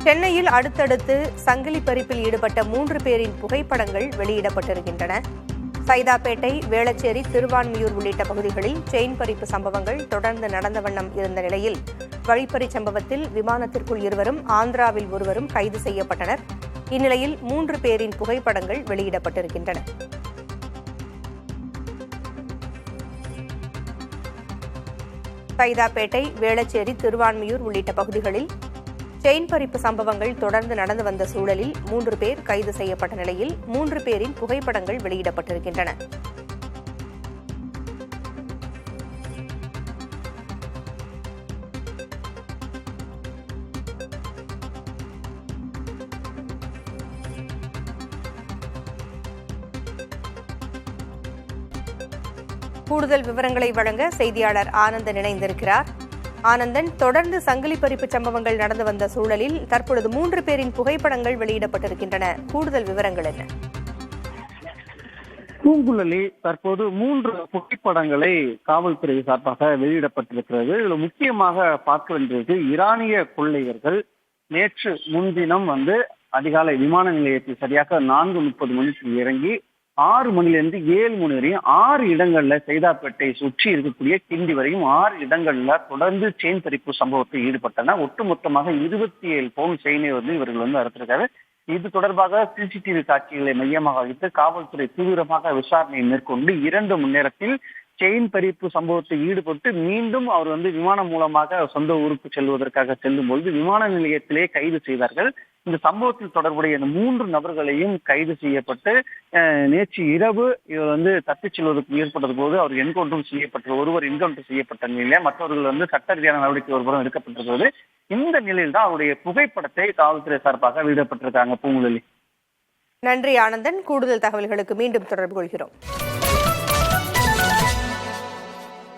சென்னையில் அடுத்தடுத்து சங்கிலி பறிப்பில் ஈடுபட்ட 3 பேரின் புகைப்படங்கள் வெளியிடப்பட்டிருக்கின்றன. சைதாப்பேட்டை, வேளச்சேரி, திருவான்மியூர் உள்ளிட்ட பகுதிகளில் செயின் பறிப்பு சம்பவங்கள் தொடர்ந்து நடந்த வண்ணம் இருந்த நிலையில் வழிப்பறி சம்பவத்தில் விமானத்திற்குள் இருவரும், ஆந்திராவில் ஒருவரும் கைது செய்யப்பட்டனர். இந்நிலையில் 3 பேரின் புகைப்படங்கள் வெளியிடப்பட்டிருக்கின்றன. சைதாப்பேட்டை, வேளச்சேரி, திருவான்மியூர் உள்ளிட்ட பகுதிகளில் செயின் பறிப்பு சம்பவங்கள் தொடர்ந்து நடந்து வந்த சூழலில் 3 பேர் கைது செய்யப்பட்ட நிலையில் 3 பேரின் புகைப்படங்கள் வெளியிடப்பட்டிருக்கின்றன. கூடுதல் விவரங்களை வழங்க செய்தியாளர் ஆனந்தன் இணைந்திருக்கிறார். ஆனந்தன், தொடர்ந்து சங்கிலி பறிப்பு சம்பவங்கள் நடந்து வந்த சூழலில் தற்பொழுது 3 பேரின் புகைப்படங்கள் வெளியிடப்பட்டிருக்கின்றன. கூடுதல் விவரங்கள் என்ன? பூங்குழலி, தற்போது 3 புகைப்படங்களை காவல்துறை சார்பாக வெளியிடப்பட்டிருக்கிறது. இதில் முக்கியமாக பார்க்க வேண்டியது, ஈரானிய கொள்ளையர்கள் நேற்று முன்தினம் அதிகாலை விமான நிலையத்தில் சரியாக 4:30 மணிக்கு இறங்கி 6 மணிலிருந்து 7 மணி வரையும் 6 இடங்கள்ல சைதாப்பேட்டை சுற்றி இருக்கக்கூடிய கிண்டி வரையும் 6 இடங்கள்ல தொடர்ந்து செயின் பறிப்பு சம்பவத்தில் ஈடுபட்டன. ஒட்டுமொத்தமாக 27 பவுன் செயினை இவர்கள் அறுத்திருக்காரு. இது தொடர்பாக சிசிடிவி காட்சிகளை மையமாக வைத்து காவல்துறை தீவிரமாக விசாரணை மேற்கொண்டு 2 மணி நேரத்தில் செயின் பறிப்பு சம்பவத்தில் ஈடுபட்டு மீண்டும் அவர் விமானம் மூலமாக சொந்த ஊருக்கு செல்வதற்காக செல்லும் பொழுது விமான நிலையத்திலே கைது செய்தார்கள். இந்த சம்பவத்தில் தொடர்புடைய 3 நபர்களையும் கைது செய்யப்பட்டு நேற்று இரவு இவர் தப்பிச் செல்வதற்கு ஏற்பட்டது போது அவர் என்கவுண்டர் செய்யப்பட்ட ஒருவர் என்கவுண்டர் செய்யப்பட்ட நிலையில மற்றவர்கள் சட்ட ரீதியான நடவடிக்கை ஒருபுறம் எடுக்கப்பட்டிருக்கிறது. இந்த நிலையில் தான் அவருடைய புகைப்படத்தை காவல்துறை சார்பாக வெளியிடப்பட்டிருக்காங்க. பூங்குழலி, நன்றி ஆனந்தன். கூடுதல் தகவல்களுக்கு மீண்டும் தொடர்பு கொள்கிறோம்.